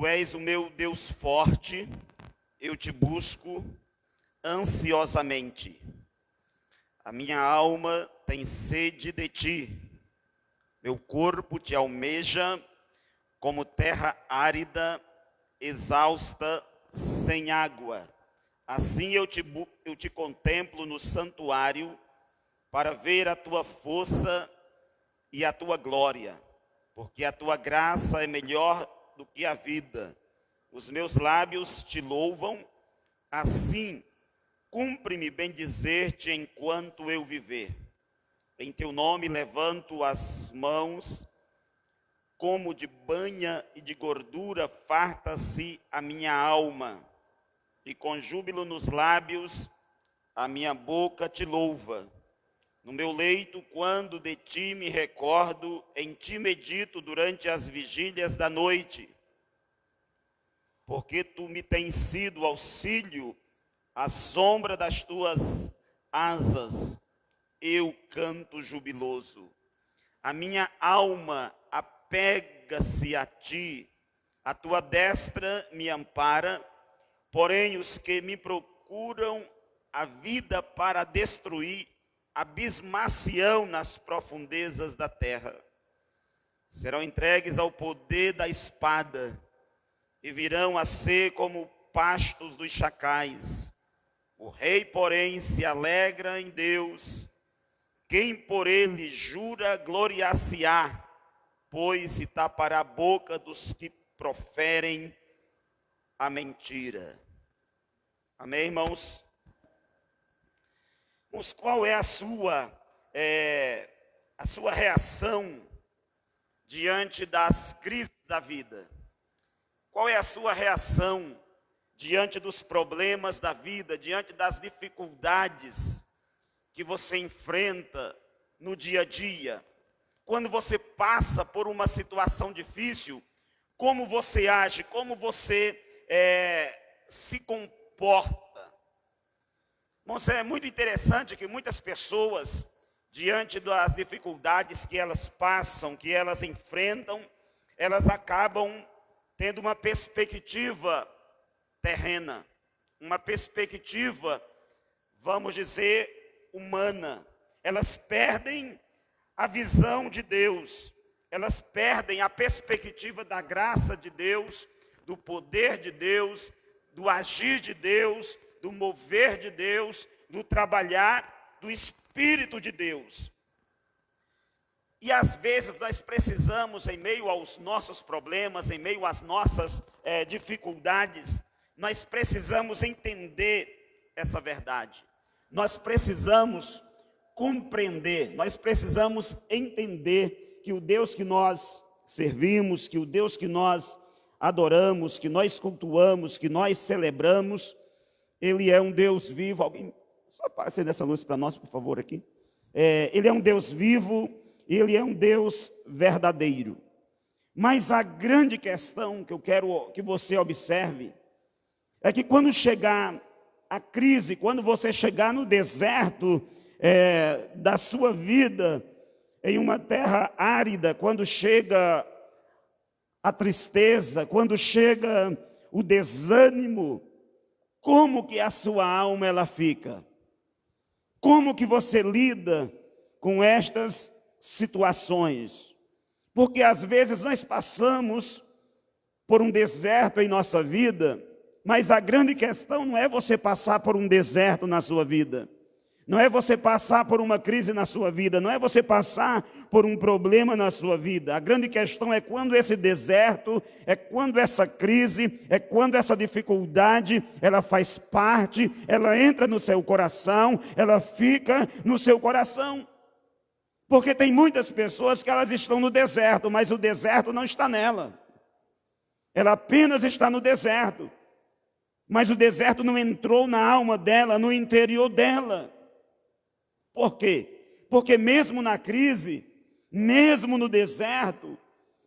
Tu és o meu Deus forte, eu te busco ansiosamente. A minha alma tem sede de ti, meu corpo te almeja como terra árida, exausta, sem água. Assim eu te contemplo no santuário para ver a tua força e a tua glória, porque a tua graça é melhor do que a vida. Os meus lábios te louvam, assim cumpre-me bendizer-te enquanto eu viver. Em teu nome levanto as mãos, como de banha e de gordura farta-se a minha alma, e com júbilo nos lábios a minha boca te louva. No meu leito, quando de ti me recordo, em ti medito durante as vigílias da noite, porque tu me tens sido auxílio, à sombra das tuas asas, eu canto jubiloso. A minha alma apega-se a ti, a tua destra me ampara, porém os que me procuram a vida para destruir, abismar-se-ão nas profundezas da terra. Serão entregues ao poder da espada e virão a ser como pastos dos chacais. O rei, porém, se alegra em Deus. Quem por ele jura gloriar-se-á, pois se tapará a boca dos que proferem a mentira. Amém, irmãos? Mas qual é a sua reação diante das crises da vida? Qual é a sua reação diante dos problemas da vida, diante das dificuldades que você enfrenta no dia a dia? Quando você passa por uma situação difícil, como você age, como você se comporta? Bom, é muito interessante que muitas pessoas, diante das dificuldades que elas passam, que elas enfrentam, elas acabam tendo uma perspectiva terrena, uma perspectiva, vamos dizer, humana. Elas perdem a visão de Deus, elas perdem a perspectiva da graça de Deus, do poder de Deus, do agir de Deus, do mover de Deus, do trabalhar do Espírito de Deus. E às vezes nós precisamos, em meio aos nossos problemas, em meio às nossas dificuldades, nós precisamos entender essa verdade. Nós precisamos compreender, nós precisamos entender que o Deus que nós servimos, que o Deus que nós adoramos, que nós cultuamos, que nós celebramos, Ele é um Deus vivo. Alguém só passe dessa luz para nós, por favor, aqui. Ele é um Deus vivo, Ele é um Deus verdadeiro. Mas a grande questão que eu quero que você observe é que quando chegar a crise, quando você chegar no deserto da sua vida, em uma terra árida, quando chega a tristeza, quando chega o desânimo, como que a sua alma ela fica? Como que você lida com estas situações? Porque às vezes nós passamos por um deserto em nossa vida, mas a grande questão não é você passar por um deserto na sua vida. Não é você passar por uma crise na sua vida, não é você passar por um problema na sua vida. A grande questão é quando esse deserto, é quando essa crise, é quando essa dificuldade, ela faz parte, ela entra no seu coração, ela fica no seu coração. Porque tem muitas pessoas que elas estão no deserto, mas o deserto não está nela. Ela apenas está no deserto. Mas o deserto não entrou na alma dela, no interior dela. Por quê? Porque mesmo na crise, mesmo no deserto,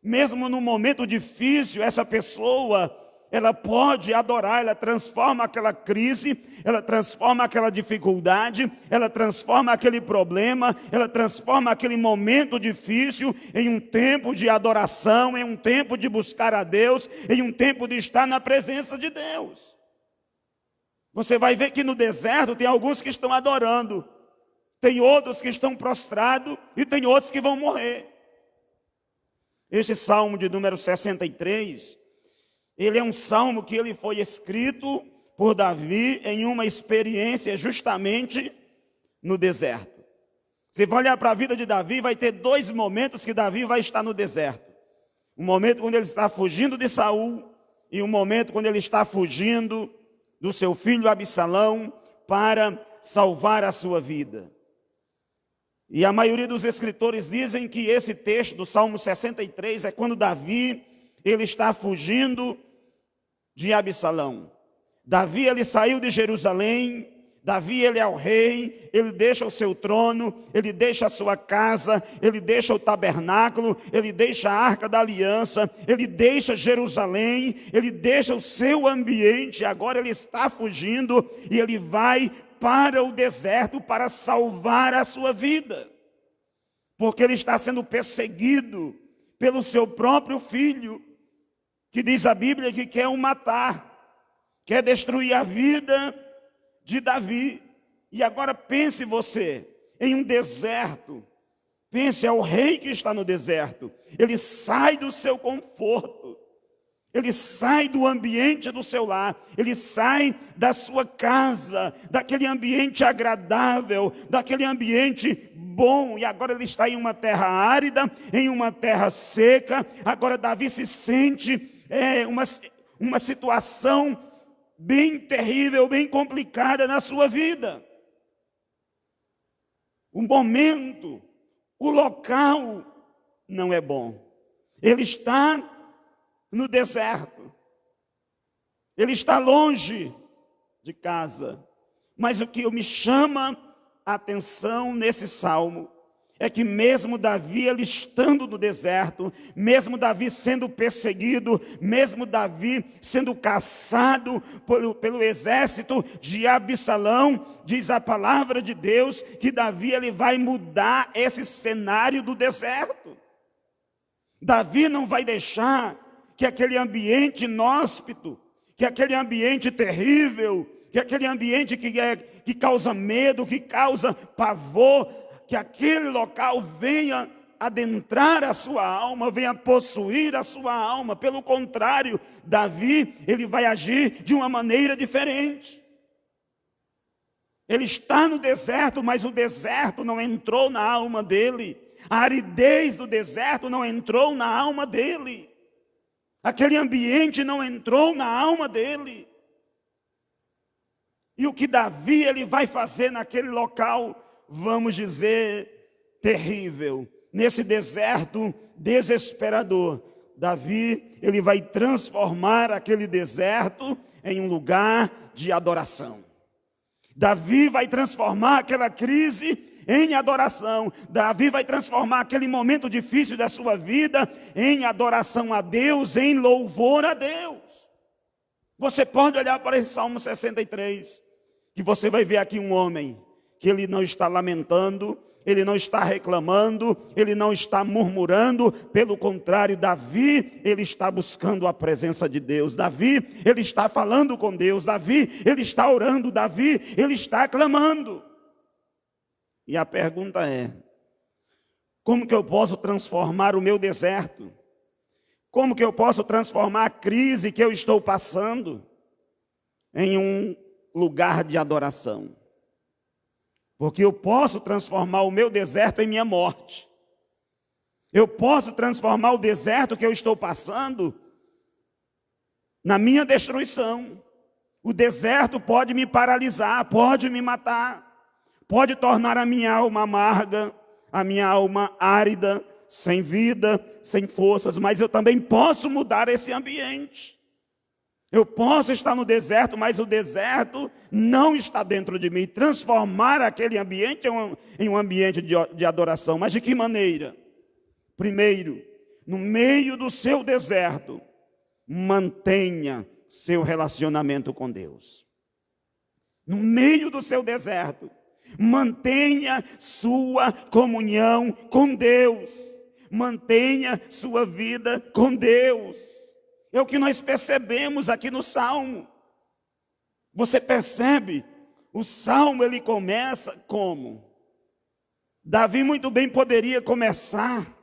mesmo no momento difícil, essa pessoa, ela pode adorar, ela transforma aquela crise, ela transforma aquela dificuldade, ela transforma aquele problema, ela transforma aquele momento difícil em um tempo de adoração, em um tempo de buscar a Deus, em um tempo de estar na presença de Deus. Você vai ver que no deserto tem alguns que estão adorando, tem outros que estão prostrados e tem outros que vão morrer. Este salmo de número 63, ele é um salmo que ele foi escrito por Davi em uma experiência justamente no deserto. Você vai olhar para a vida de Davi, vai ter dois momentos que Davi vai estar no deserto. Um momento quando ele está fugindo de Saul e um momento quando ele está fugindo do seu filho Absalão para salvar a sua vida. E a maioria dos escritores dizem que esse texto do Salmo 63 é quando Davi, ele está fugindo de Absalão. Davi, ele saiu de Jerusalém, Davi, ele é o rei, ele deixa o seu trono, ele deixa a sua casa, ele deixa o tabernáculo, ele deixa a arca da aliança, ele deixa Jerusalém, ele deixa o seu ambiente, agora ele está fugindo e ele vai para o deserto para salvar a sua vida, porque ele está sendo perseguido pelo seu próprio filho, que diz a Bíblia que quer o matar, quer destruir a vida de Davi. E agora pense você em um deserto, pense ao rei que está no deserto, ele sai do seu conforto, ele sai do ambiente do seu lar, ele sai da sua casa, daquele ambiente agradável, daquele ambiente bom, e agora ele está em uma terra árida, em uma terra seca. Agora Davi se sente uma situação bem terrível, bem complicada na sua vida. O momento, o local não é bom. Ele está no deserto, ele está longe de casa, mas o que me chama a atenção nesse salmo é que mesmo Davi, ele estando no deserto, mesmo Davi sendo perseguido, mesmo Davi sendo caçado pelo exército de Absalão, diz a palavra de Deus que Davi, ele vai mudar esse cenário do deserto. Davi não vai deixar que aquele ambiente inóspito, que aquele ambiente terrível, que aquele ambiente que causa medo, que causa pavor, que aquele local venha adentrar a sua alma, venha possuir a sua alma. Pelo contrário, Davi, ele vai agir de uma maneira diferente. Ele está no deserto, mas o deserto não entrou na alma dele. A aridez do deserto não entrou na alma dele. Aquele ambiente não entrou na alma dele. E o que Davi ele vai fazer naquele local, vamos dizer, terrível. Nesse deserto desesperador, Davi ele vai transformar aquele deserto em um lugar de adoração. Davi vai transformar aquela crise em adoração. Davi vai transformar aquele momento difícil da sua vida em adoração a Deus, em louvor a Deus. Você pode olhar para esse Salmo 63, que você vai ver aqui um homem que ele não está lamentando, ele não está reclamando, ele não está murmurando. Pelo contrário, Davi, ele está buscando a presença de Deus. Davi, ele está falando com Deus. Davi, ele está orando. Davi, ele está clamando. E a pergunta é: como que eu posso transformar o meu deserto? Como que eu posso transformar a crise que eu estou passando em um lugar de adoração? Porque eu posso transformar o meu deserto em minha morte. Eu posso transformar o deserto que eu estou passando na minha destruição. O deserto pode me paralisar, pode me matar, pode tornar a minha alma amarga, a minha alma árida, sem vida, sem forças, mas eu também posso mudar esse ambiente. Eu posso estar no deserto, mas o deserto não está dentro de mim. Transformar aquele ambiente em um ambiente de adoração. Mas de que maneira? Primeiro, no meio do seu deserto, mantenha seu relacionamento com Deus. No meio do seu deserto, mantenha sua comunhão com Deus. Mantenha sua vida com Deus. É o que nós percebemos aqui no Salmo. Você percebe? O Salmo ele começa como? Davi muito bem poderia começar.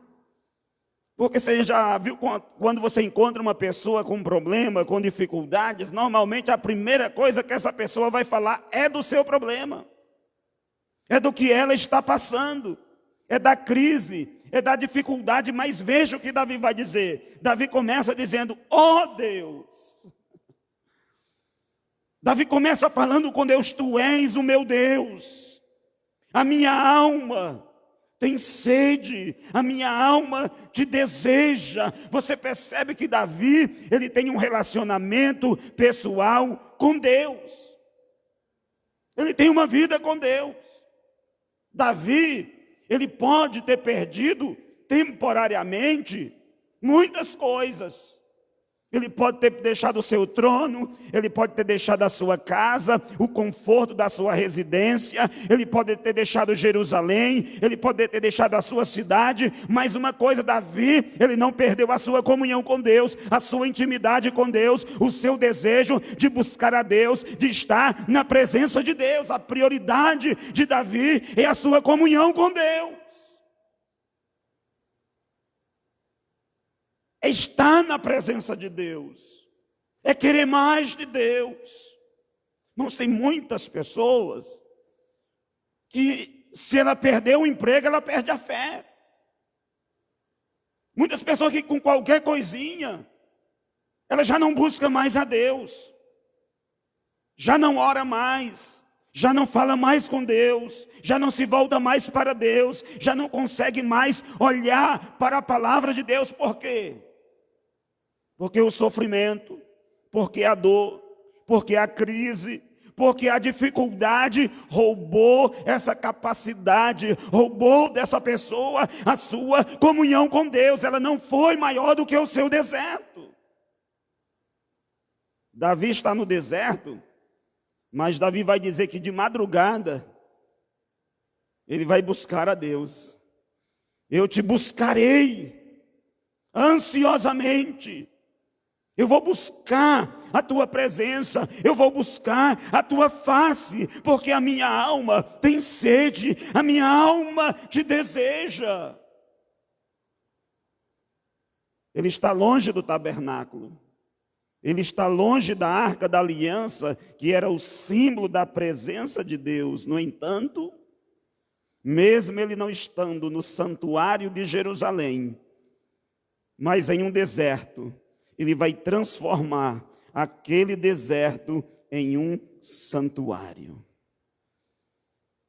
Porque você já viu quando você encontra uma pessoa com problema, com dificuldades, normalmente a primeira coisa que essa pessoa vai falar é do seu problema. É do que ela está passando. É da crise, é da dificuldade. Mas veja o que Davi vai dizer. Davi começa dizendo, ó Deus. Davi começa falando com Deus, tu és o meu Deus. A minha alma tem sede, a minha alma te deseja. Você percebe que Davi, ele tem um relacionamento pessoal com Deus. Ele tem uma vida com Deus. Davi, ele pode ter perdido temporariamente muitas coisas. Ele pode ter deixado o seu trono, ele pode ter deixado a sua casa, o conforto da sua residência, ele pode ter deixado Jerusalém, ele pode ter deixado a sua cidade, mas uma coisa, Davi, ele não perdeu a sua comunhão com Deus, a sua intimidade com Deus, o seu desejo de buscar a Deus, de estar na presença de Deus. A prioridade de Davi é a sua comunhão com Deus. É estar na presença de Deus, é querer mais de Deus. Irmãos, tem muitas pessoas que, se ela perder o emprego, ela perde a fé. Muitas pessoas que com qualquer coisinha, ela já não busca mais a Deus, já não ora mais, já não fala mais com Deus, já não se volta mais para Deus, já não consegue mais olhar para a palavra de Deus. Por quê? Porque o sofrimento, porque a dor, porque a crise, porque a dificuldade roubou essa capacidade, roubou dessa pessoa a sua comunhão com Deus. Ela não foi maior do que o seu deserto. Davi está no deserto, mas Davi vai dizer que de madrugada ele vai buscar a Deus. Eu te buscarei ansiosamente. Eu vou buscar a tua presença, eu vou buscar a tua face, porque a minha alma tem sede, a minha alma te deseja. Ele está longe do tabernáculo, ele está longe da arca da aliança, que era o símbolo da presença de Deus. No entanto, mesmo ele não estando no santuário de Jerusalém, mas em um deserto, ele vai transformar aquele deserto em um santuário.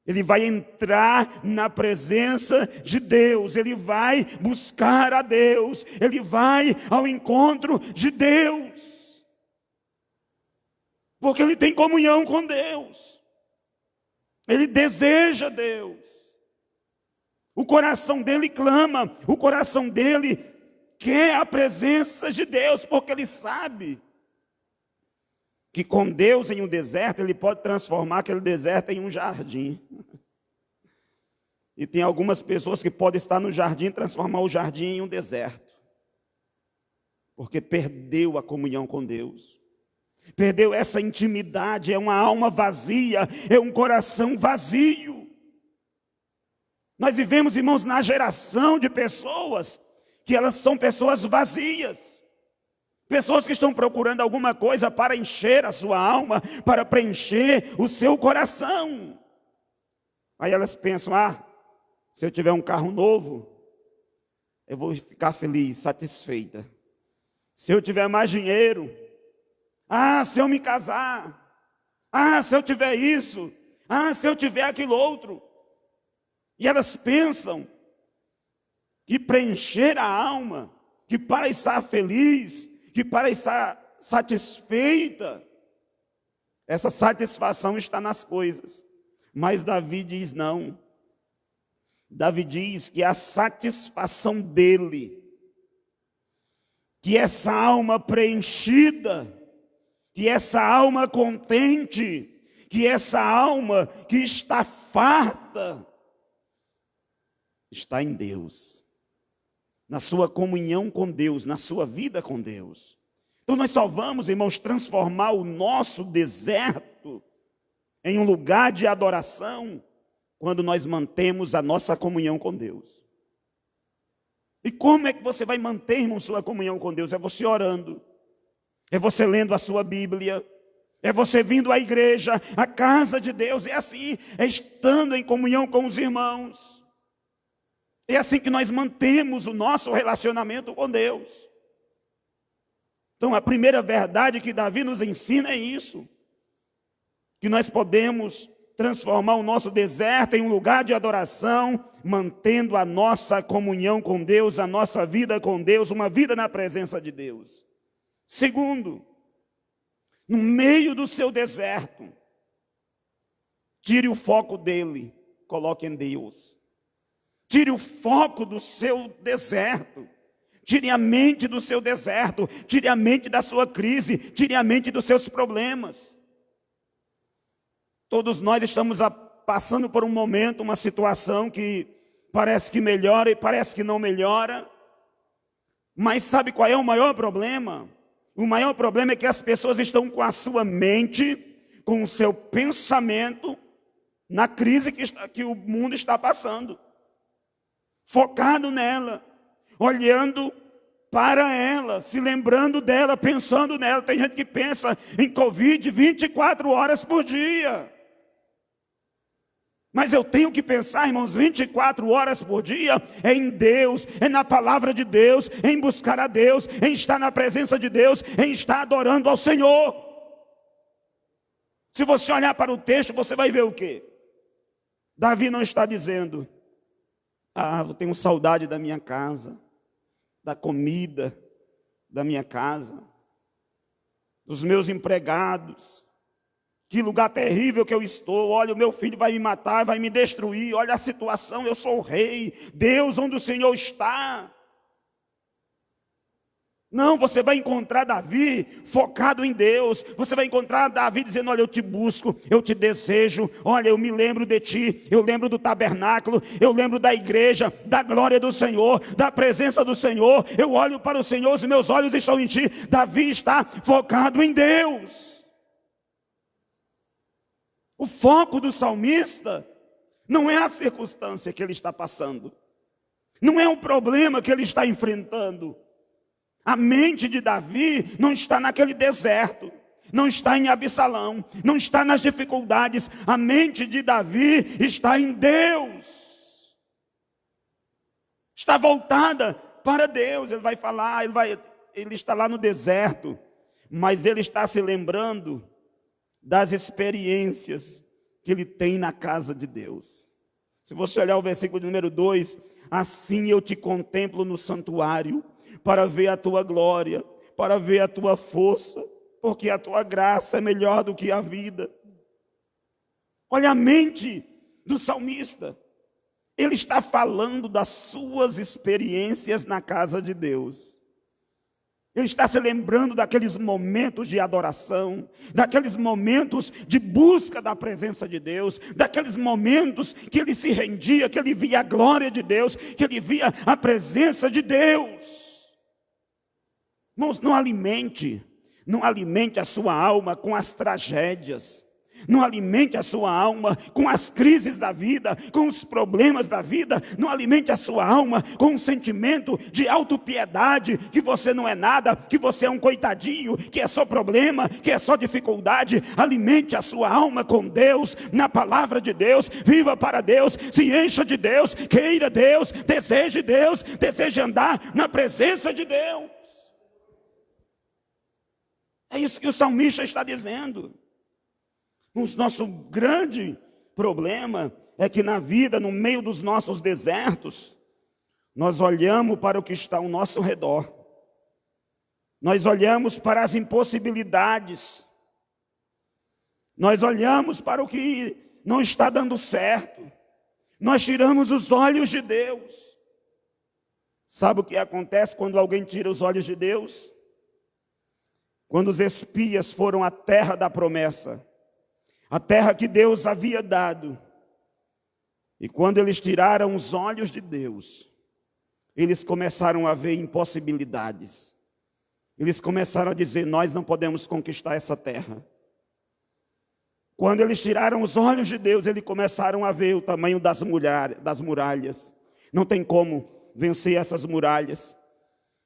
Ele vai entrar na presença de Deus, ele vai buscar a Deus, ele vai ao encontro de Deus. Porque ele tem comunhão com Deus. Ele deseja Deus. O coração dele clama, o coração dele quer a presença de Deus, porque ele sabe que com Deus em um deserto, ele pode transformar aquele deserto em um jardim. E tem algumas pessoas que podem estar no jardim e transformar o jardim em um deserto, porque perdeu a comunhão com Deus, perdeu essa intimidade, é uma alma vazia, é um coração vazio. Nós vivemos, irmãos, na geração de pessoas que elas são pessoas vazias, pessoas que estão procurando alguma coisa para encher a sua alma, para preencher o seu coração. Aí elas pensam, se eu tiver um carro novo, eu vou ficar feliz, satisfeita. Se eu tiver mais dinheiro, se eu me casar, se eu tiver isso, se eu tiver aquilo outro. E elas pensam que preencher a alma, que para estar feliz, que para estar satisfeita, essa satisfação está nas coisas. Mas Davi diz não. Davi diz que a satisfação dele, que essa alma preenchida, que essa alma contente, que essa alma que está farta, está em Deus, na sua comunhão com Deus, na sua vida com Deus. Então nós só vamos, irmãos, transformar o nosso deserto em um lugar de adoração quando nós mantemos a nossa comunhão com Deus. E como é que você vai manter, irmão, sua comunhão com Deus? É você orando, é você lendo a sua Bíblia, é você vindo à igreja, à casa de Deus, é assim, é estando em comunhão com os irmãos. É assim que nós mantemos o nosso relacionamento com Deus. Então a primeira verdade que Davi nos ensina é isso, que nós podemos transformar o nosso deserto em um lugar de adoração, mantendo a nossa comunhão com Deus, a nossa vida com Deus, uma vida na presença de Deus. Segundo, no meio do seu deserto, tire o foco dele, coloque em Deus. Tire o foco do seu deserto. Tire a mente do seu deserto. Tire a mente da sua crise. Tire a mente dos seus problemas. Todos nós estamos passando por um momento, uma situação que parece que melhora e parece que não melhora. Mas sabe qual é o maior problema? O maior problema é que as pessoas estão com a sua mente, com o seu pensamento, na crise que o mundo está passando. Focado nela, olhando para ela, se lembrando dela, pensando nela. Tem gente que pensa em Covid 24 horas por dia. Mas eu tenho que pensar, irmãos, 24 horas por dia é em Deus, é na palavra de Deus, em buscar a Deus, em estar na presença de Deus, em estar adorando ao Senhor. Se você olhar para o texto, você vai ver o quê? Davi não está dizendo: eu tenho saudade da minha casa, da comida da minha casa, dos meus empregados. Que lugar terrível que eu estou. Olha, o meu filho vai me matar, vai me destruir. Olha a situação, eu sou o rei. Deus, onde o Senhor está? Não, você vai encontrar Davi focado em Deus. Você vai encontrar Davi dizendo: olha, eu te busco, eu te desejo. Olha, eu me lembro de ti, eu lembro do tabernáculo, eu lembro da igreja, da glória do Senhor, da presença do Senhor. Eu olho para o Senhor, os meus olhos estão em ti. Davi está focado em Deus. O foco do salmista não é a circunstância que ele está passando, não é o problema que ele está enfrentando. A mente de Davi não está naquele deserto, não está em Absalão, não está nas dificuldades. A mente de Davi está em Deus, está voltada para Deus. Ele vai falar, ele está lá no deserto, mas ele está se lembrando das experiências que ele tem na casa de Deus. Se você olhar o versículo de número 2, assim eu te contemplo no santuário, para ver a tua glória, para ver a tua força, porque a tua graça é melhor do que a vida. Olha a mente do salmista. Ele está falando das suas experiências na casa de Deus. Ele está se lembrando daqueles momentos de adoração, daqueles momentos de busca da presença de Deus, daqueles momentos que ele se rendia, que ele via a glória de Deus, que ele via a presença de Deus. Irmãos, não alimente a sua alma com as tragédias. Não alimente a sua alma com as crises da vida, com os problemas da vida. Não alimente a sua alma com um sentimento de autopiedade, que você não é nada, que você é um coitadinho, que é só problema, que é só dificuldade. Alimente a sua alma com Deus, na palavra de Deus. Viva para Deus, se encha de Deus, queira Deus, deseje andar na presença de Deus. É isso que o salmista está dizendo. O nosso grande problema é que na vida, no meio dos nossos desertos, nós olhamos para o que está ao nosso redor. Nós olhamos para as impossibilidades. Nós olhamos para o que não está dando certo. Nós tiramos os olhos de Deus. Sabe o que acontece quando alguém tira os olhos de Deus? quando os espias foram à terra da promessa, a terra que Deus havia dado, e quando eles tiraram os olhos de Deus, eles começaram a ver impossibilidades. Eles começaram a dizer: nós não podemos conquistar essa terra. Quando eles tiraram os olhos de Deus, eles começaram a ver o tamanho das muralhas. Não tem como vencer essas muralhas.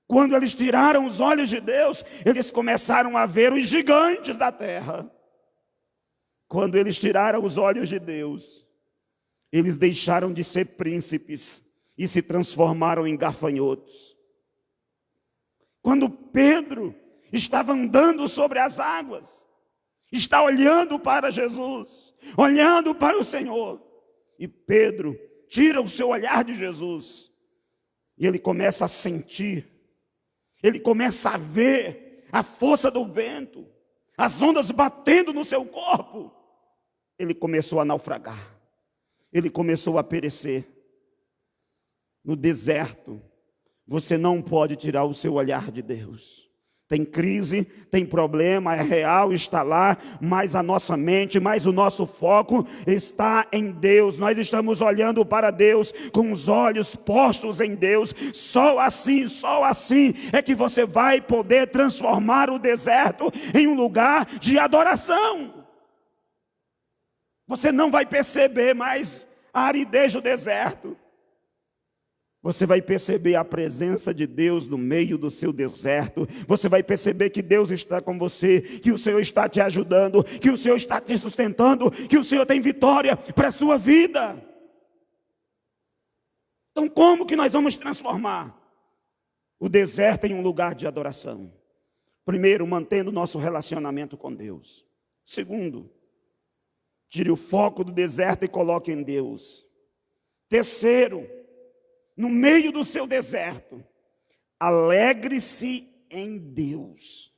Quando eles tiraram os olhos de Deus, eles começaram a ver os gigantes da terra. Quando eles tiraram os olhos de Deus, eles deixaram de ser príncipes e se transformaram em gafanhotos. Quando Pedro estava andando sobre as águas, está olhando para Jesus, olhando para o Senhor, e Pedro tira o seu olhar de Jesus, e ele começa a sentir, ele começa a ver a força do vento, as ondas batendo no seu corpo. Ele começou a naufragar, ele começou a perecer. No deserto, você não pode tirar o seu olhar de Deus. Tem crise, tem problema, é real, está lá, mas a nossa mente, mas o nosso foco está em Deus. Nós estamos olhando para Deus, com os olhos postos em Deus. Só assim é que você vai poder transformar o deserto em um lugar de adoração. Você não vai perceber mais a aridez do deserto. Você vai perceber a presença de Deus no meio do seu deserto. Você vai perceber que Deus está com você, que o Senhor está te ajudando, que o Senhor está te sustentando, que o Senhor tem vitória para a sua vida. Então, como que nós vamos transformar o deserto em um lugar de adoração? Primeiro, mantendo o nosso relacionamento com Deus. Segundo, tire o foco do deserto e coloque em Deus. Terceiro, no meio do seu deserto, alegre-se em Deus.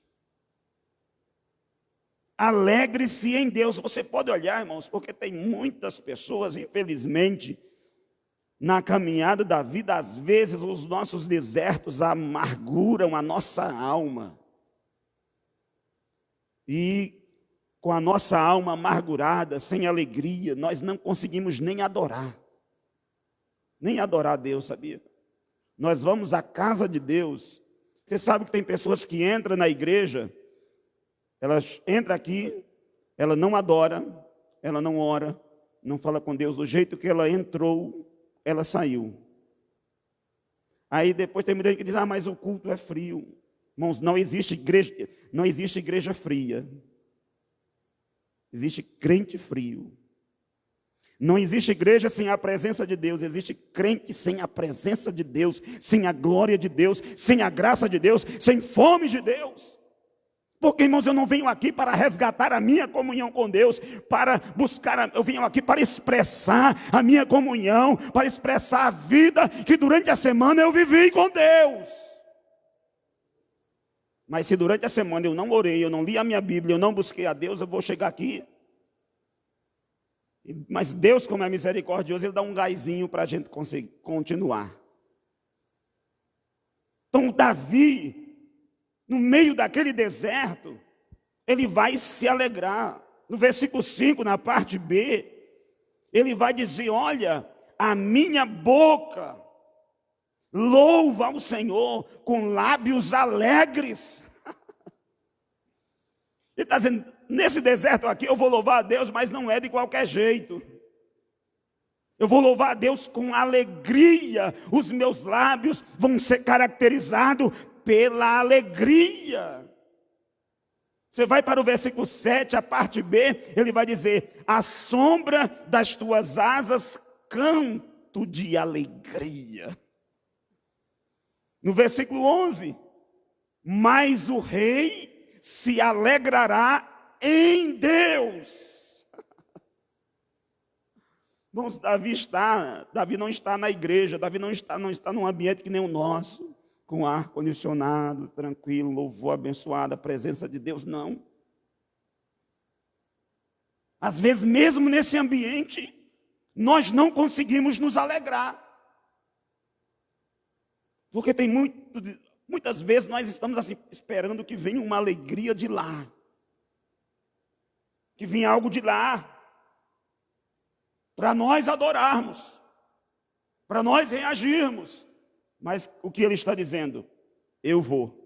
Alegre-se em Deus. Você pode olhar, irmãos, porque tem muitas pessoas, infelizmente, na caminhada da vida, às vezes os nossos desertos amarguram a nossa alma. E com a nossa alma amargurada, sem alegria, nós não conseguimos nem adorar. Nem adorar a Deus, sabia? Nós vamos à casa de Deus. Você sabe que tem pessoas que entram na igreja, ela entra aqui, ela não adora, ela não ora, não fala com Deus do jeito que ela entrou, ela saiu. Aí depois tem muita gente que diz: mas o culto é frio. Irmãos, não existe igreja fria. Existe crente frio. Não existe igreja sem a presença de Deus, existe crente sem a presença de Deus, sem a glória de Deus, sem a graça de Deus, sem fome de Deus. Porque, irmãos, eu não venho aqui para resgatar a minha comunhão com Deus, eu venho aqui para expressar a minha comunhão, para expressar a vida que durante a semana eu vivi com Deus. Mas se durante a semana eu não orei, eu não li a minha Bíblia, eu não busquei a Deus, eu vou chegar aqui. Mas Deus, como é misericordioso, Ele dá um gásinho para a gente conseguir continuar. Então Davi, no meio daquele deserto, ele vai se alegrar. No versículo 5, na parte B, ele vai dizer: olha, a minha boca louva ao Senhor com lábios alegres. Ele está dizendo: nesse deserto aqui eu vou louvar a Deus, mas não é de qualquer jeito. Eu vou louvar a Deus com alegria. Os meus lábios vão ser caracterizados pela alegria. Você vai para o versículo 7, a parte B, ele vai dizer: à sombra das tuas asas canto de alegria. No versículo 11, mas o rei se alegrará em Deus. Irmãos, Davi não está na igreja, Davi não está num ambiente que nem o nosso, com ar condicionado, tranquilo, louvor abençoado, a presença de Deus, não. Às vezes, mesmo nesse ambiente, nós não conseguimos nos alegrar. Porque tem Muitas vezes nós estamos assim, esperando que venha uma alegria de lá, que venha algo de lá, para nós adorarmos, para nós reagirmos. Mas o que ele está dizendo? Eu vou.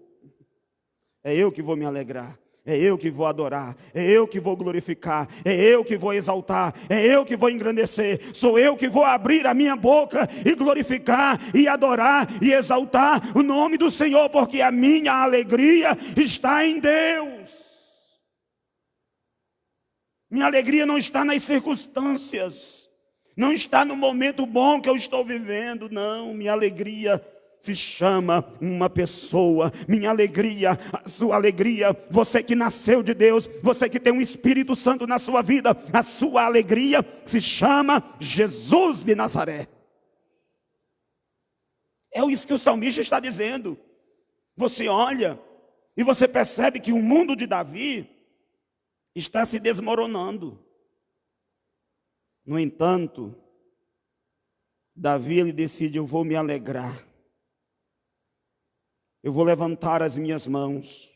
É eu que vou me alegrar. É eu que vou adorar. É eu que vou glorificar. É eu que vou exaltar. É eu que vou engrandecer. Sou eu que vou abrir a minha boca e glorificar e adorar e exaltar o nome do Senhor, porque a minha alegria está em Deus. Minha alegria não está nas circunstâncias, não está no momento bom que eu estou vivendo, não. Minha alegria se chama uma pessoa. Minha alegria, a sua alegria, você que nasceu de Deus, você que tem um Espírito Santo na sua vida, a sua alegria se chama Jesus de Nazaré. É isso que o salmista está dizendo. Você olha e você percebe que o mundo de Davi está se desmoronando. No entanto, Davi, ele decide: eu vou me alegrar. Eu vou levantar as minhas mãos.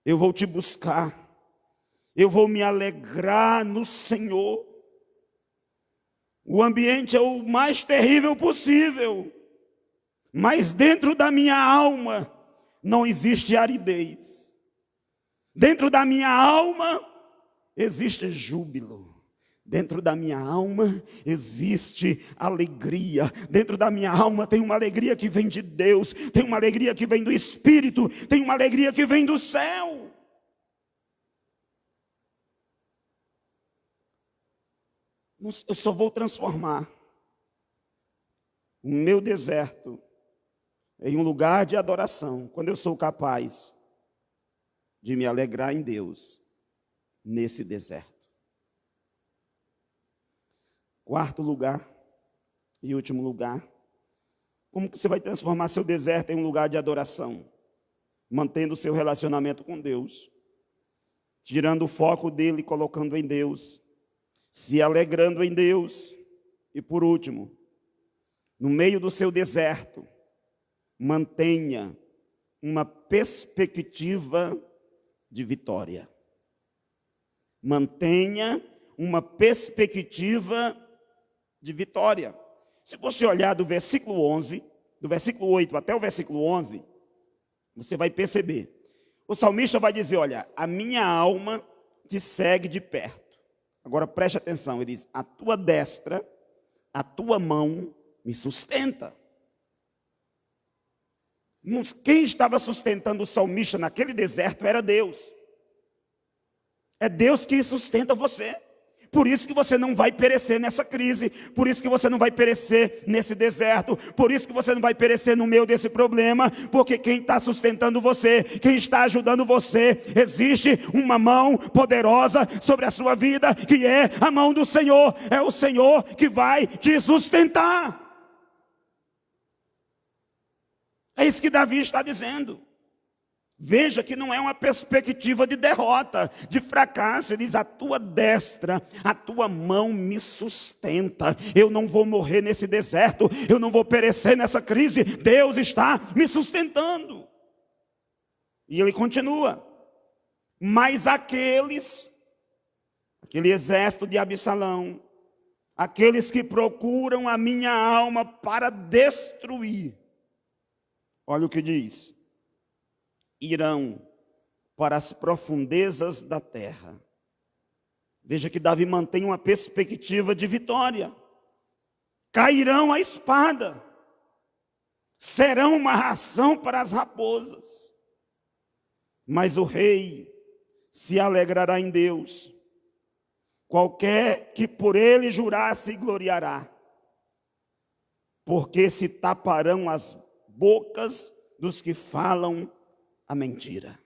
Eu vou te buscar. Eu vou me alegrar no Senhor. O ambiente é o mais terrível possível, mas dentro da minha alma não existe aridez. Dentro da minha alma existe júbilo. Dentro da minha alma existe alegria. Dentro da minha alma tem uma alegria que vem de Deus. Tem uma alegria que vem do Espírito. Tem uma alegria que vem do céu. Eu só vou transformar o meu deserto em um lugar de adoração quando eu sou capaz de me alegrar em Deus nesse deserto. Quarto lugar e último lugar. Como você vai transformar seu deserto em um lugar de adoração? Mantendo o seu relacionamento com Deus, tirando o foco dele e colocando em Deus, se alegrando em Deus. E por último, no meio do seu deserto, mantenha uma perspectiva de vitória. Mantenha uma perspectiva de vitória. Se você olhar do versículo 11, do versículo 8 até o versículo 11, você vai perceber. O salmista vai dizer: olha, a minha alma te segue de perto. Agora preste atenção, ele diz: a tua destra, a tua mão me sustenta. Quem estava sustentando o salmista naquele deserto era Deus. É Deus que sustenta você. Por isso que você não vai perecer nessa crise, por isso que você não vai perecer nesse deserto, por isso que você não vai perecer no meio desse problema, porque quem está sustentando você, quem está ajudando você, existe uma mão poderosa sobre a sua vida, que é a mão do Senhor. É o Senhor que vai te sustentar. É isso que Davi está dizendo. Veja que não é uma perspectiva de derrota, de fracasso. Ele diz: a tua destra, a tua mão me sustenta. Eu não vou morrer nesse deserto, eu não vou perecer nessa crise. Deus está me sustentando. E ele continua: mas aquele exército de Absalão, aqueles que procuram a minha alma para destruir, olha o que diz: irão para as profundezas da terra. Veja que Davi mantém uma perspectiva de vitória. Cairão a espada, serão uma ração para as raposas. Mas o rei se alegrará em Deus. Qualquer que por ele jurar se gloriará, porque se taparão as bocas dos que falam a mentira.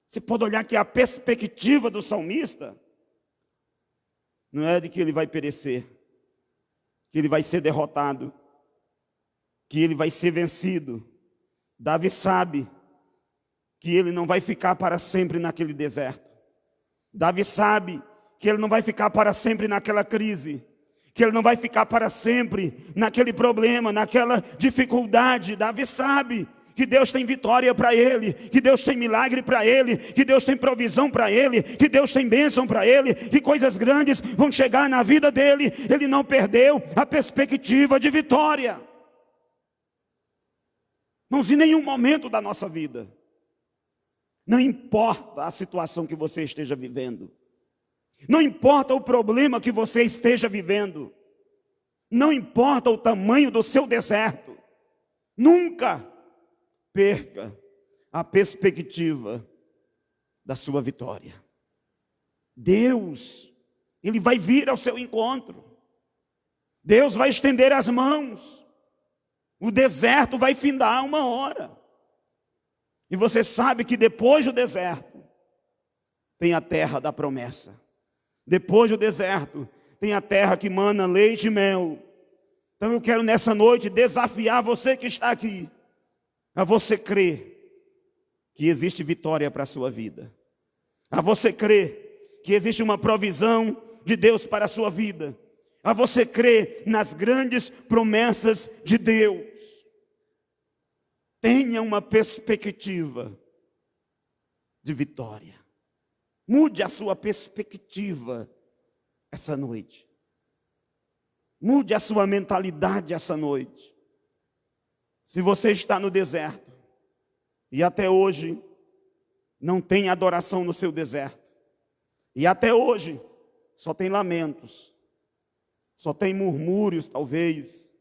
Você pode olhar que a perspectiva do salmista não é de que ele vai perecer, que ele vai ser derrotado, que ele vai ser vencido. Davi sabe que ele não vai ficar para sempre naquele deserto. Davi sabe que ele não vai ficar para sempre naquela crise, que ele não vai ficar para sempre naquele problema, naquela dificuldade. Davi sabe que Deus tem vitória para ele, que Deus tem milagre para ele, que Deus tem provisão para ele, que Deus tem bênção para ele, que coisas grandes vão chegar na vida dele. Ele não perdeu a perspectiva de vitória. Irmãos, em nenhum momento da nossa vida, não importa a situação que você esteja vivendo, não importa o problema que você esteja vivendo, não importa o tamanho do seu deserto, nunca perca a perspectiva da sua vitória. Deus, Ele vai vir ao seu encontro. Deus vai estender as mãos. O deserto vai findar uma hora. E você sabe que depois do deserto tem a terra da promessa. Depois do deserto tem a terra que mana leite e mel. Então eu quero nessa noite desafiar você que está aqui, a você crer que existe vitória para a sua vida. A você crer que existe uma provisão de Deus para a sua vida. A você crer nas grandes promessas de Deus. Tenha uma perspectiva de vitória. Mude a sua perspectiva essa noite. Mude a sua mentalidade essa noite. Se você está no deserto e até hoje não tem adoração no seu deserto, e até hoje só tem lamentos, só tem murmúrios talvez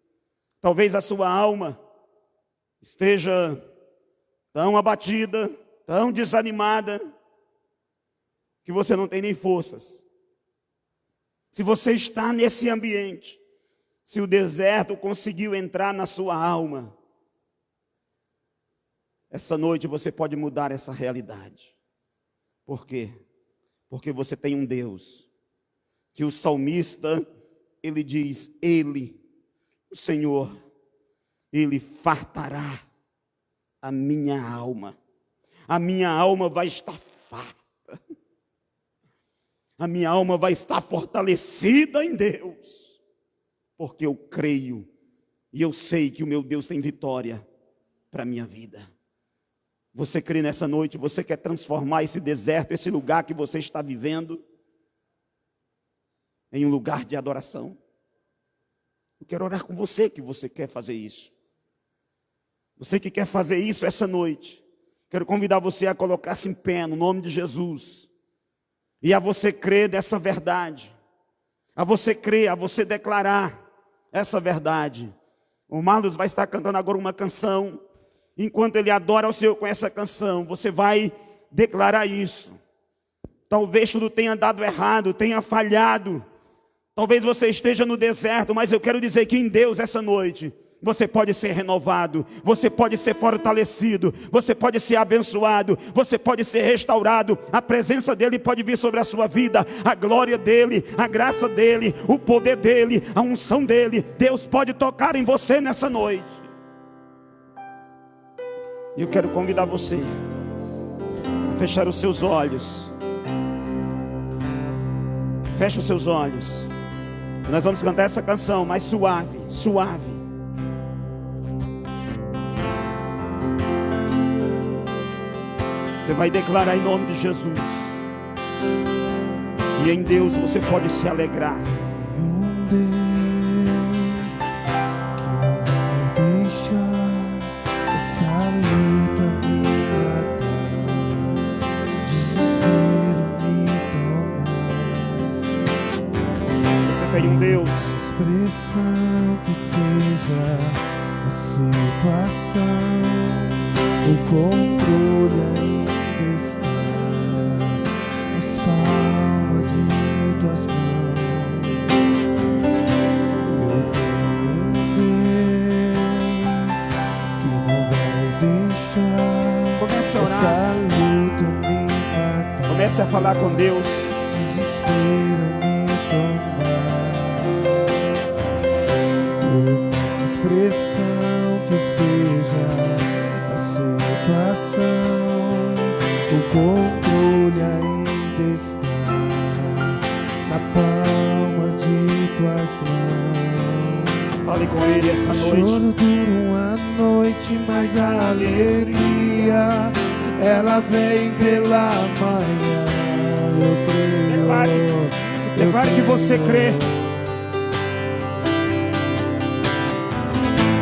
a sua alma esteja tão abatida, tão desanimada, que você não tem nem forças. Se você está nesse ambiente, se o deserto conseguiu entrar na sua alma, essa noite você pode mudar essa realidade. Por quê? Porque você tem um Deus, que o salmista, ele diz, o Senhor, Ele fartará a minha alma. A minha alma vai estar farta. A minha alma vai estar fortalecida em Deus. Porque eu creio e eu sei que o meu Deus tem vitória para a minha vida. Você crê nessa noite? Você quer transformar esse deserto, esse lugar que você está vivendo, em um lugar de adoração? Eu quero orar com você que você quer fazer isso. Você que quer fazer isso essa noite, quero convidar você a colocar-se em pé no nome de Jesus. E a você crer dessa verdade. A você crer, a você declarar essa verdade. O Marlos vai estar cantando agora uma canção. Enquanto ele adora ao Senhor com essa canção, você vai declarar isso. Talvez tudo tenha dado errado, tenha falhado. Talvez você esteja no deserto, mas eu quero dizer que em Deus essa noite você pode ser renovado, você pode ser fortalecido, você pode ser abençoado, você pode ser restaurado. A presença dEle pode vir sobre a sua vida, a glória dEle, a graça dEle, o poder dEle, a unção dEle. Deus pode tocar em você nessa noite. E eu quero convidar você a fechar os seus olhos. Feche os seus olhos. Nós vamos cantar essa canção mais suave, suave. Você vai declarar em nome de Jesus que em Deus você pode se alegrar. Tem um Deus. Expressão que seja a situação, o controle ainda está nas palmas de tuas mãos. Eu tenho um Deus que não vai deixar. Comece a orar. Essa luta me matar. Comece a falar com Deus. Desespero me tomar. Expressão que seja a situação, o controle ainda está na palma de tuas mãos. Fale com Ele essa O noite. choro dura uma noite, mas a alegria, ela vem pela manhã. Eu creio. Declare que você crê.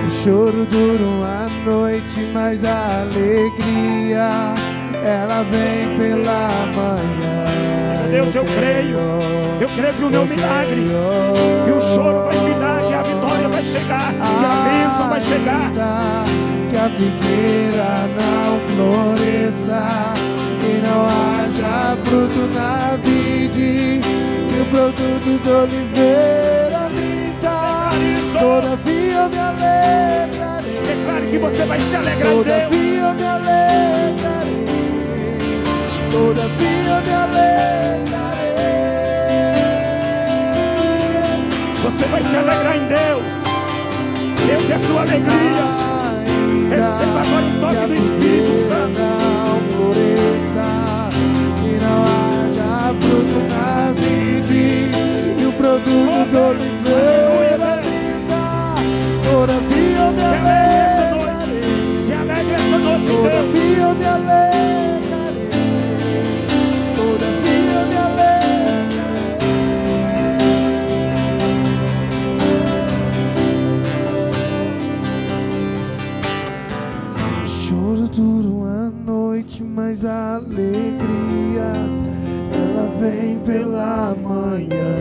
O choro dura uma noite, mas a alegria, ela vem pela manhã. Deus, eu creio. Eu creio que o meu milagre, que o choro vai virar, que a vitória vai chegar, que a bênção vai chegar. Que a figueira não floresça e não haja fruto na vide, e o produto da oliveira minta. Todavia eu me alegrarei. Declare que você vai se alegrar em Deus. Todavia eu me alegrarei. Todavia eu me alegrarei. Você vai se alegrar em Deus. Deus é a sua alegria. Receba agora o toque do Espírito Santo. Não floresça, que não haja fruto na vide, e o produto do oliveira está. Todavia eu me alegrarei. Se alegre essa noite, Deus. Todavia eu me alegrarei. Todavia eu me alegrarei. O choro dura uma noite, mas a alegria, ela vem pela manhã.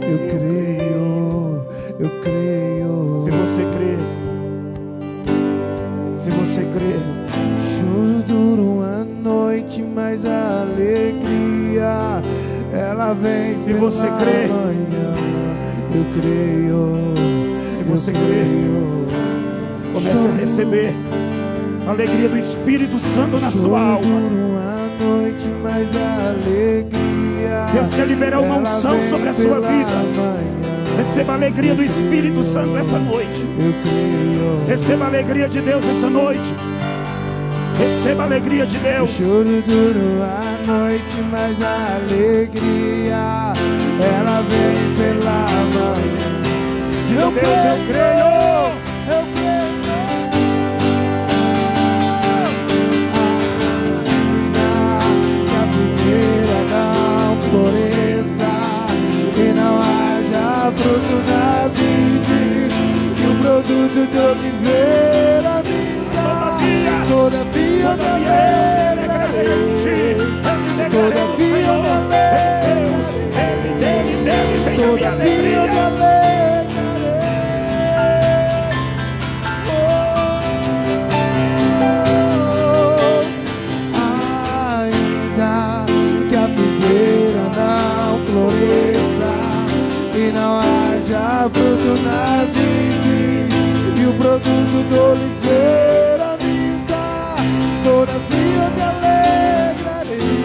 Eu creio, eu creio. Se você crê, se você crê, O choro dura uma noite, mas a alegria, ela vem Se pela você crê. manhã. Eu creio. Se você eu crê. creio. comece a receber a alegria do Espírito Santo na sua alma. Uma noite, mas a alegria, Deus quer liberar uma unção sobre a sua vida. Receba a alegria do Espírito Santo essa noite. Eu creio. Receba a alegria de Deus essa noite. Receba a alegria de O Deus. choro dura a noite, mas a alegria, ela vem pela manhã. Diga, Deus, eu creio. Eu creio. Que a figueira não floresça e não haja fruto na vide, que o produto de oliveira me dá. Todavia eu me alegrarei. Todavia eu me alegrarei. Todavia eu me alegrarei. Ainda que a figueira não floresça e não haja fruto na vide, e o produto do oliveira me dá. Todavia eu me alegrarei.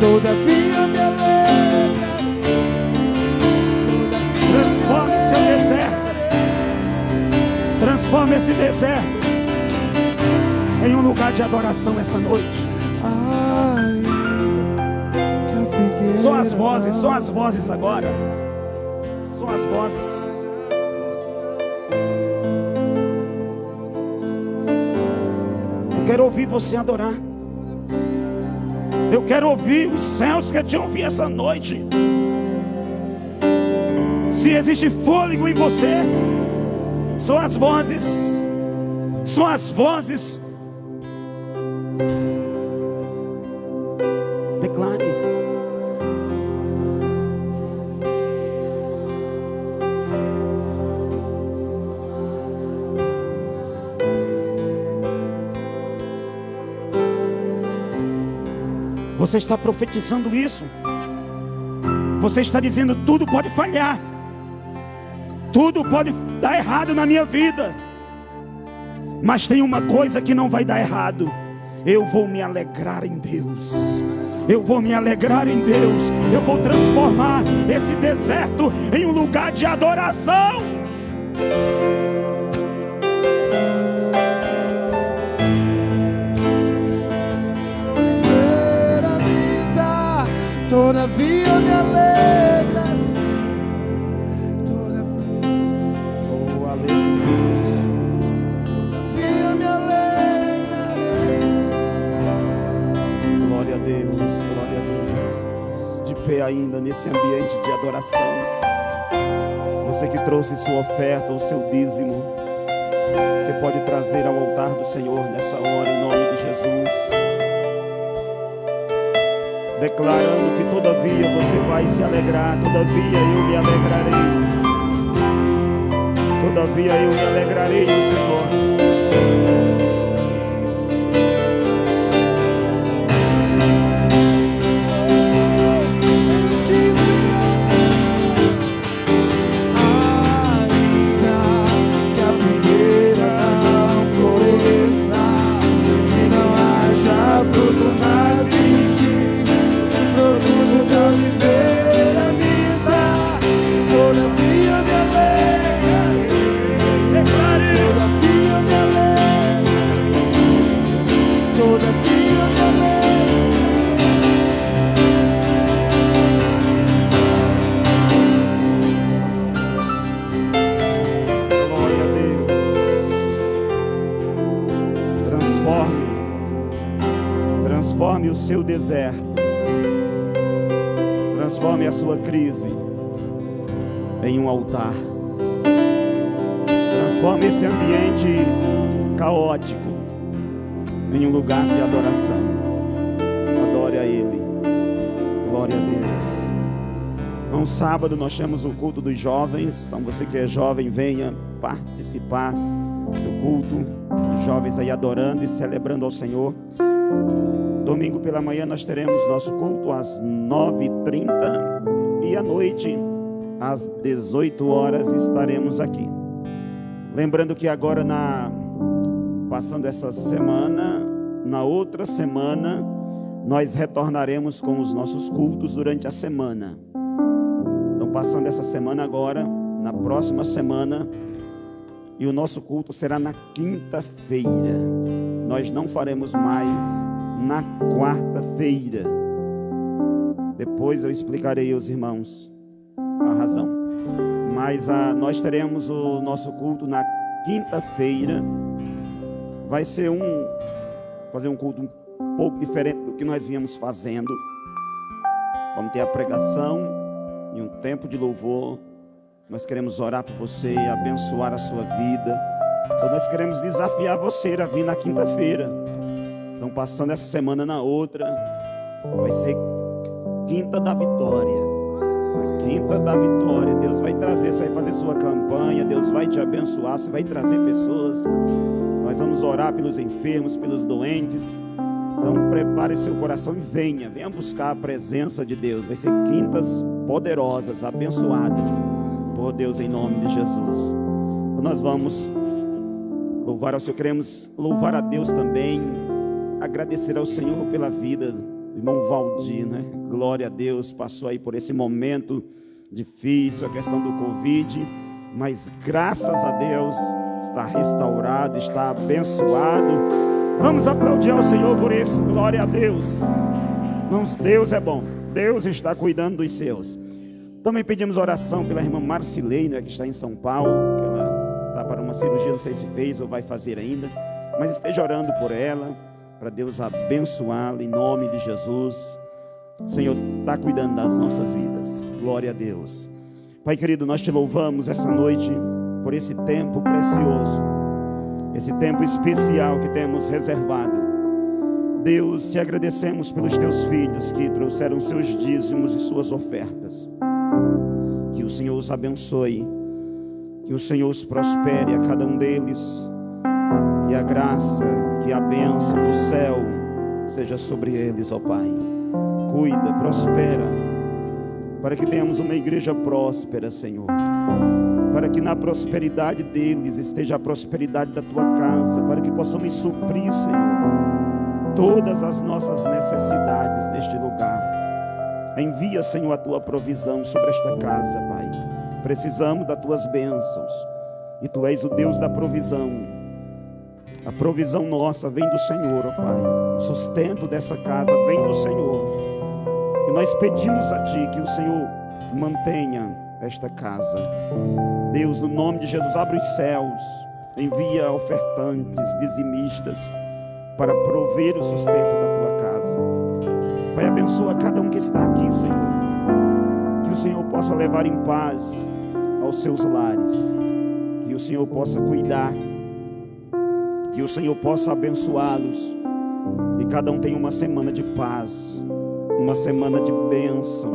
Todavia eu me alegrarei. Transforme seu deserto. Transforme esse deserto em um lugar de adoração essa noite. Só as vozes agora. Só as vozes. Eu quero ouvir você adorar. Eu quero ouvir os céus, quer te ouvir essa noite. Se existe fôlego em você, só as vozes. Só as vozes. Declare. Você está profetizando isso. Você está dizendo: tudo pode falhar, tudo pode dar errado na minha vida, mas tem uma coisa que não vai dar errado. Eu vou me alegrar em Deus. Eu vou me alegrar em Deus. Eu vou transformar esse deserto em um lugar de adoração. Todavia eu me alegrarei. Deus, glória a Deus. De pé ainda nesse ambiente de adoração. Você que trouxe sua oferta, o seu dízimo, você pode trazer ao altar do Senhor nessa hora, em nome de Jesus. Declarando que todavia você vai se alegrar, todavia eu me alegrarei. Todavia eu me alegrarei no Senhor. Transforme o seu deserto, transforme a sua crise em um altar, transforme esse ambiente caótico em um lugar de adoração. Adore a Ele, glória a Deus. No sábado nós temos o culto dos jovens, então você que é jovem, venha participar do culto dos jovens aí adorando e celebrando ao Senhor. Domingo pela manhã nós teremos nosso culto às 9h30 e à noite às 18 horas estaremos aqui. Lembrando que agora passando essa semana, na outra semana nós retornaremos com os nossos cultos durante a semana. Então passando essa semana agora, na próxima semana, e o nosso culto será na quinta-feira. Nós não faremos mais na quarta-feira. Depois eu explicarei aos irmãos a razão. Mas nós teremos o nosso culto na quinta-feira. Vai ser fazer um culto um pouco diferente do que nós viemos fazendo. Vamos ter a pregação e um tempo de louvor. Nós queremos orar por você, abençoar a sua vida. Então nós queremos desafiar você a vir na quinta-feira. Então passando essa semana na outra, vai ser quinta da vitória. A quinta da vitória. Deus vai trazer, você vai fazer sua campanha, Deus vai te abençoar, você vai trazer pessoas. Nós vamos orar pelos enfermos, pelos doentes. Então prepare seu coração e venha buscar a presença de Deus. Vai ser quintas poderosas, abençoadas por Deus em nome de Jesus. Então nós vamos louvar ao Senhor, queremos louvar a Deus também, agradecer ao Senhor pela vida do irmão Valdir, né? Glória a Deus, passou aí por esse momento difícil, a questão do Covid, mas graças a Deus está restaurado, está abençoado. Vamos aplaudir ao Senhor por isso, glória a Deus. Irmãos, Deus é bom, Deus está cuidando dos seus. Também pedimos oração pela irmã Marcilei, né, que está em São Paulo, que ela está para uma cirurgia, não sei se fez ou vai fazer ainda, mas esteja orando por ela, para Deus abençoá-la em nome de Jesus. O Senhor está cuidando das nossas vidas, glória a Deus. Pai querido, nós te louvamos essa noite por esse tempo precioso, esse tempo especial que temos reservado. Deus, te agradecemos pelos teus filhos que trouxeram seus dízimos e suas ofertas. Que o Senhor os abençoe, que o Senhor os prospere a cada um deles, que a graça, que a bênção do céu seja sobre eles, ó Pai. Cuida, prospera, para que tenhamos uma igreja próspera, Senhor, para que na prosperidade deles esteja a prosperidade da tua casa, para que possamos suprir, Senhor, todas as nossas necessidades neste lugar. Envia, Senhor, a tua provisão sobre esta casa, Pai. Precisamos das tuas bênçãos, e tu és o Deus da provisão. A provisão nossa vem do Senhor, ó Pai. O sustento dessa casa vem do Senhor. E nós pedimos a Ti que o Senhor mantenha esta casa. Deus, no nome de Jesus, abre os céus, envia ofertantes, dizimistas, para prover o sustento da Tua casa. Pai, abençoa cada um que está aqui, Senhor. Que o Senhor possa levar em paz aos seus lares. Que o Senhor possa cuidar. Que o Senhor possa abençoá-los. Que cada um tenha uma semana de paz, uma semana de bênção,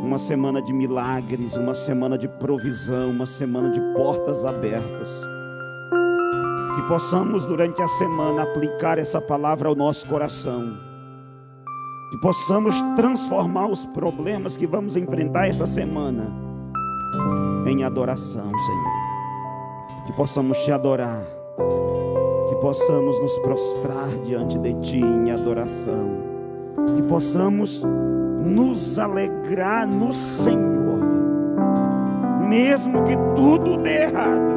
uma semana de milagres, uma semana de provisão, uma semana de portas abertas. Que possamos durante a semana aplicar essa palavra ao nosso coração. Que possamos transformar os problemas que vamos enfrentar essa semana em adoração, Senhor. Que possamos te adorar. Que possamos nos prostrar diante de ti em adoração. Que possamos nos alegrar no Senhor. Mesmo que tudo dê errado,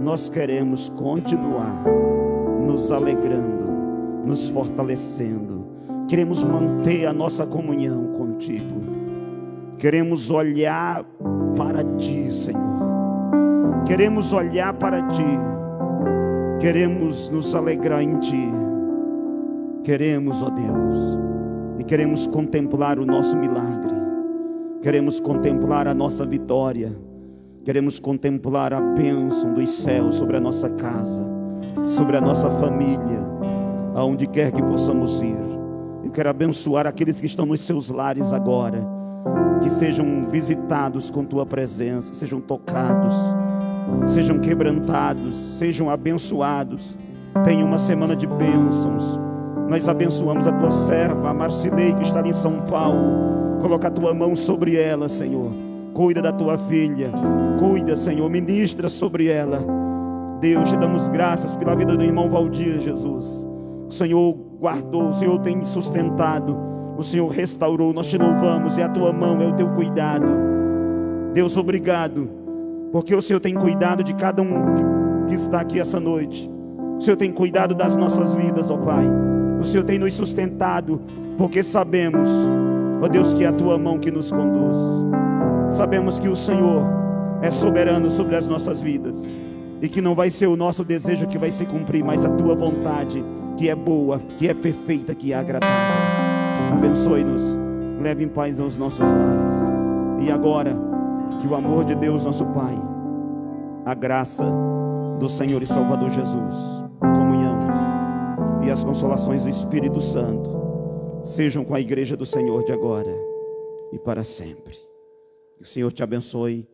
nós queremos continuar nos alegrando, nos fortalecendo. Queremos manter a nossa comunhão contigo. Queremos olhar para ti, Senhor. Queremos olhar para ti. Queremos nos alegrar em ti. Queremos, ó Deus, e queremos contemplar o nosso milagre. Queremos contemplar a nossa vitória. Queremos contemplar a bênção dos céus sobre a nossa casa, sobre a nossa família, aonde quer que possamos ir. Eu quero abençoar aqueles que estão nos seus lares agora, que sejam visitados com tua presença, sejam tocados, sejam quebrantados, sejam abençoados. Tenha uma semana de bênçãos. Nós abençoamos a tua serva, a Marcilei, que está ali em São Paulo. Coloca a tua mão sobre ela, Senhor. Cuida da tua filha. Cuida, Senhor, ministra sobre ela. Deus, te damos graças pela vida do irmão Valdir, Jesus. O Senhor guardou, o Senhor tem sustentado, o Senhor restaurou. Nós te louvamos, é a tua mão, é o teu cuidado. Deus, obrigado, porque o Senhor tem cuidado de cada um que está aqui essa noite. O Senhor tem cuidado das nossas vidas, ó Pai. O Senhor tem nos sustentado, porque sabemos, ó Deus, que é a tua mão que nos conduz. Sabemos que o Senhor é soberano sobre as nossas vidas, e que não vai ser o nosso desejo que vai se cumprir, mas a tua vontade, que é boa, que é perfeita, que é agradável. Abençoe-nos, leve em paz aos nossos lares. E agora, que o amor de Deus, nosso Pai, a graça do Senhor e Salvador Jesus, a comunhão e as consolações do Espírito Santo sejam com a igreja do Senhor de agora e para sempre. Que o Senhor te abençoe.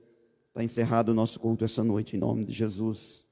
Está encerrado o nosso culto essa noite, em nome de Jesus.